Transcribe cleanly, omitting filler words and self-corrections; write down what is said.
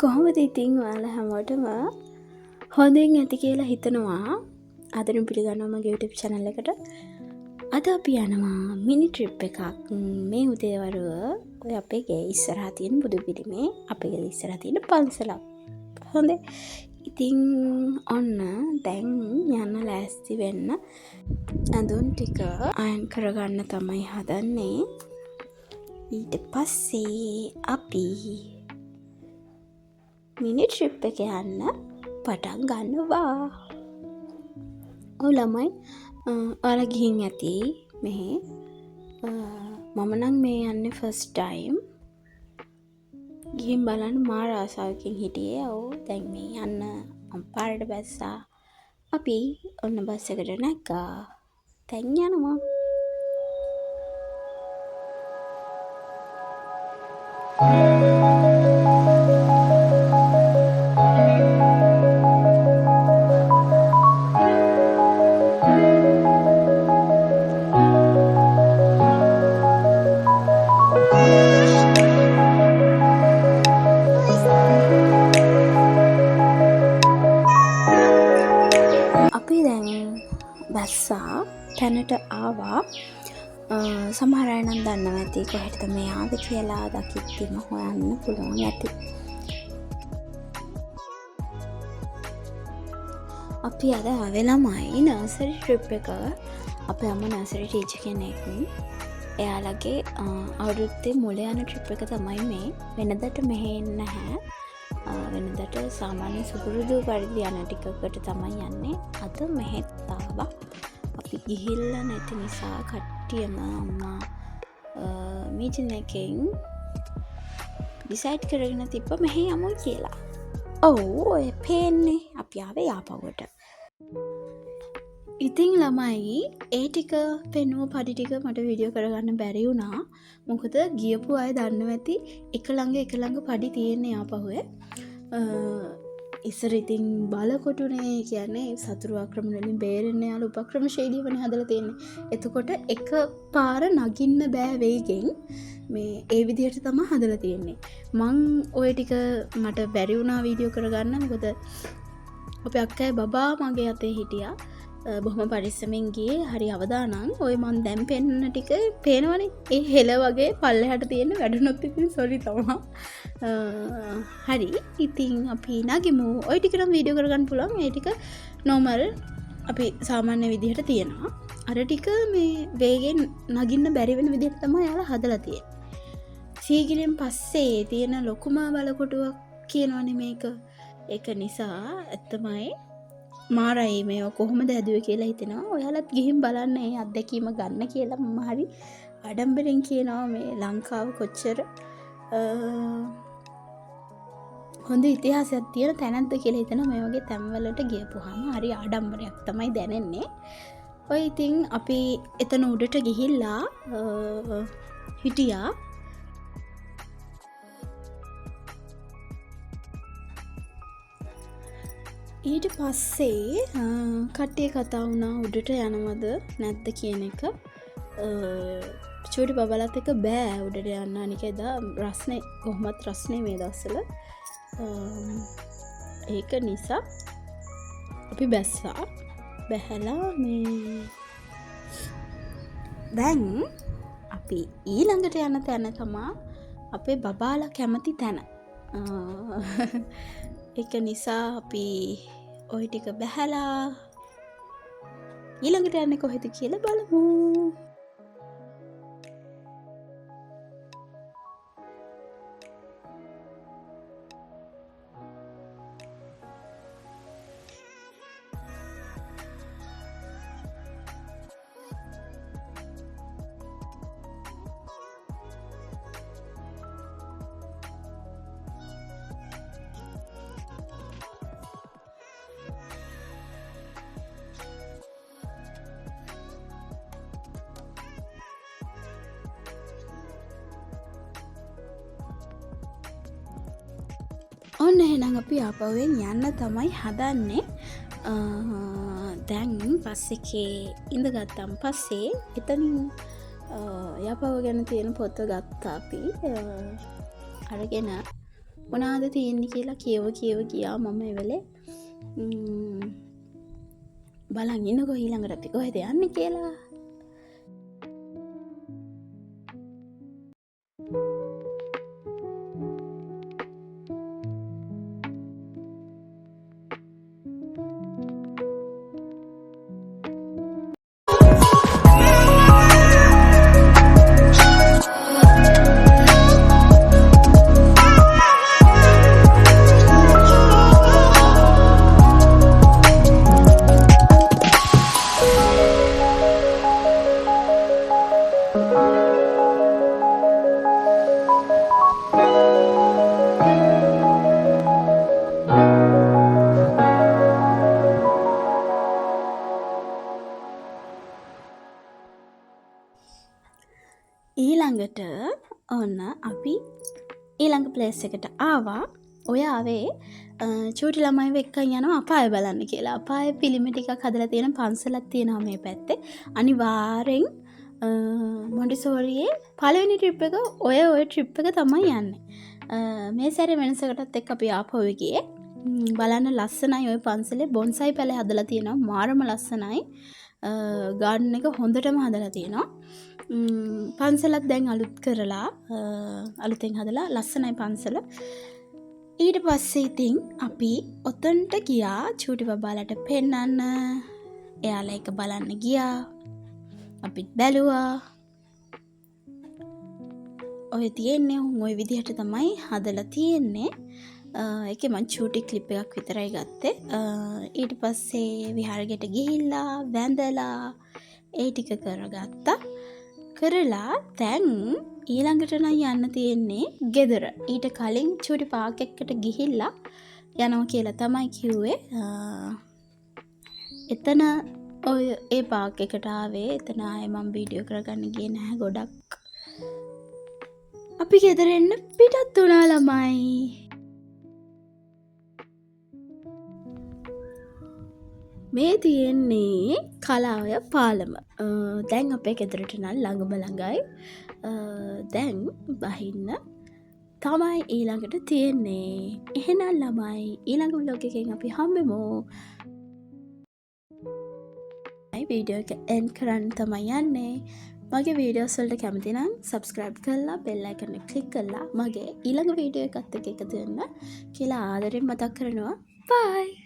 කොහොමද ඉතින් ඔයාලා හැමෝටම හොඳින් ඇති කියලා හිතනවා. අදට පිළිගන්නවා මගේ YouTube channel එකට. අද අපි යනවා මිනි ට්‍රිප් එකක්. මේ උදේවරුව ඔය අපේ ගේ ඉස්සරහා තියෙන බුදු පිළිමේ අපේ ගේ ඉස්සරහා තියෙන පන්සලක්. හොඳේ. ඉතින් ඔන්න දැන් යන්න ලෑස්ති වෙන්න. ඇඳුම් ටික අයන් කරගන්න තමයි හදන්නේ. ඊට පස්සේ අපි මිනි ට්‍රිප් එක යන්න පටන් ගන්නවා. ඔව් ළමයි ඔයාලා ගිහින් ඇති මෙහෙ. මම නම් මේ යන්නේ ෆස්ට් ටයිම්. ගිහින් බලන්න මාර ආසාවකින් හිටියේ. ඔව් දැන් මේ යන්න මම පාරට බැස්සා. අපි ඔන්න බස් එකට නැග්ගා. දැන් යනවා. බැස්සා තැනට ආවා. සමහර අය නම් දන්නවා ඇති කොහෙටද මේ ආවේ කියලා. දකිද්දිම හොයන්න පුළුවන් ඇති. අපි අද ආවේ ළමයි නර්සරි ට්‍රිප් එක. අපේ අම්මා නර්සරි ටීචර් කෙනෙක්. එයාලගේ අවුරුද්දේ මුල යන ට්‍රිප් එක තමයි මේ. වෙනදට මෙහෙ එන්නේ නැහැ. වෙනදට සාමාන්‍ය සුපුරුදු පරිදි යන ටිකකට තමයි යන්නේ. අද මෙහෙත් ආවා. අපි ගිහිල්ලා නැති නිසා කට්ටියම අම්මා මීටින් එකෙන් ඩිසයිඩ් කරගෙන තිබ්බ මෙහෙ යමු කියලා. ඔව් ඔය පේන්නේ අපි ආවේ යාපව්වට. ඉතින් ළමයි ඒ ටික පෙන්නුව පඩි ටික මට වීඩියෝ කරගන්න බැරි වුණා. මොකද ගියපු අය දන්නවා ඇති එක ළඟ පඩි තියෙන්නේ යාපහුවේ. ඉස්සර ඉතින් බලකොටුනේ කියන්නේ සතුරු ආක්‍රමණ වලින් බේරෙන්න යාළු උපක්‍රමශීලීවනේ හදලා තියෙන්නේ. එතකොට එක පාර නගින්න බෑ වේගෙන් මේ ඒ විදිහට තමයි හදලා තියෙන්නේ. මං ওই ටික මට බැරි වුණා වීඩියෝ කරගන්න. මොකද අපේ අක්කයි බබා මගේ අතේ හිටියා. බොහොම පරිස්සමෙන් ගියේ. හරි අවදානම්. ඔය මන් දැන් පෙන්න ටික පේනවනේ. ඒ හෙල වගේ පල්ලෙහාට තියෙන වැඩුණොත් ඉතින් සෝරි තමා. හරි. ඉතින් අපි නගිමු. ওই ටික නම් වීඩියෝ කරගන්න පුළුවන්. ඒ ටික නෝමල් අපි සාමාන්‍ය විදිහට තියෙනවා. අර ටික මේ වේගෙන් නගින්න බැරි වෙන විදිහට තමයි යාලා හදලා තියෙන්නේ. සීගිරියෙන් පස්සේ තියෙන ලොකුම බලකොටුවක් කියනවනේ මේක. ඒක නිසා ඇත්තමයි මාරයි මේ කොහොමද හැදුවේ කියලා හිතෙනවා. ඔයාලත් ගිහින් බලන්න මේ අත්දැකීම ගන්න කියලා මම හරි ආඩම්බරෙන් කියනවා. මේ ලංකාව කොච්චර හොඳ ඉතිහාසයක් තියෙන තැනක්ද කියලා හිතනවා. මේ වගේ තැන්වලට ගියපුවාම හරි ආඩම්බරයක් තමයි දැනෙන්නේ. ඔය ඉතින් අපි එතන උඩට ගිහිල්ලා හිටියා. ඊට පස්සේ කට්ටිය කතා වුණා උඩට යනවද නැද්ද කියන එක. චූටි බබලත් එක බෑ උඩට යන්න. අනික එදා රස්නේ කොහොමත් රස්නේ මේ දවස්වල. ඒක නිසා අපි බැස්සා. බැහැලා මේ දැන් අපි ඊළඟට යන තැන තමා අපේ බබාලා කැමති තැන. ඒක නිසා අපි ওই ටික බැහැලා ඊළඟට යන්නේ කොහෙද කියලා බලමු. ඔන්න එහෙනම් අපි ආපහුවෙන් යන්න තමයි හදන්නේ. දැන් බස් එකේ ඉඳගත්තාන් පස්සේ එතනින් යපව ගැන තියෙන පොත ගත්තා අපි. අරගෙන මොනාද තියෙන්නේ කියලා කියව ගියා මම ඒ වෙලේ. බලන් ඉන්නකෝ ඊළඟට අපි කොහෙද යන්නේ කියලා. ඊළඟට ඔන්න අපි ඊළඟ ප්ලේස් එකට ආවා. ඔය ආවේ චූටි ළමයිව එක්කන් යනවා අපාය බලන්න කියලා. අපාය පිළිම ටිකක් හදලා තියෙන පන්සලක් තියෙනවා මේ පැත්තේ. අනිවාර්යෙන් මොන්ටිසෝරියේ පළවෙනි ට්‍රිප් එක ඔය ට්‍රිප් එක තමයි යන්නේ. මේ සැරේ වෙනසකටත් එක්ක අපි ආපහු ගියේ. බලන්න ලස්සනයි ඔය පන්සලේ බොන්සයි පැලේ හදලා තියෙනවා. මාරම ලස්සනයි. ගාඩන් එක හොඳටම හදලා තියෙනවා. පන්සලත් දැන් අලුත් කරලා අලුතෙන් හදලා ලස්සනයි පන්සල. ඊට පස්සේ ඉතින් අපි ඔතන්ට ගියා චූටි බබාලට පෙන්නන්න. එයාලා එක බලන්න ගියා. අපිත් බැලුවා. ඔය තියෙන්නේ ওই විදිහට තමයි හදලා තියෙන්නේ. ඒකේ මං චූටි ක්ලිප් එකක් විතරයි ගත්තේ. ඊට පස්සේ විහාරයට ගිහිල්ලා වැඳලා ඒ ටික කරගත්තා. කරලා දැන් ඊළඟට නම් යන්න තියෙන්නේ ගෙදර. ඊට කලින් චූටි පාක් එකකට ගිහිල්ලා යනවා කියලා තමයි කිව්වේ. එතන ඔය ඒ පාක් එකට ආවේ. එතන ආයේ මම වීඩියෝ කරගන්න ගියේ නැහැ ගොඩක්. අපි ගෙදර එන්න පිටත් වුණා ළමයි. මේ තියෙන්නේ කලාවය පාලම. දැන් අපේ ගෙදරට නම් ළඟයි. දැන් බහින්න තමයි ඊළඟට තියෙන්නේ. එහෙනම් ළමයි ඊළඟ vlog එකෙන් අපි හම්බෙමු. වීඩියෝ එක එන්ඩ් කරන්න තමයි යන්නේ. මගේ වීඩියෝස් වලට කැමති නම් subscribe කරලා bell icon එක click කරලා මගේ ඊළඟ වීඩියෝ එකත් එක්ක එකතු වෙන්න කියලා ආදරෙන් මතක් කරනවා. bye.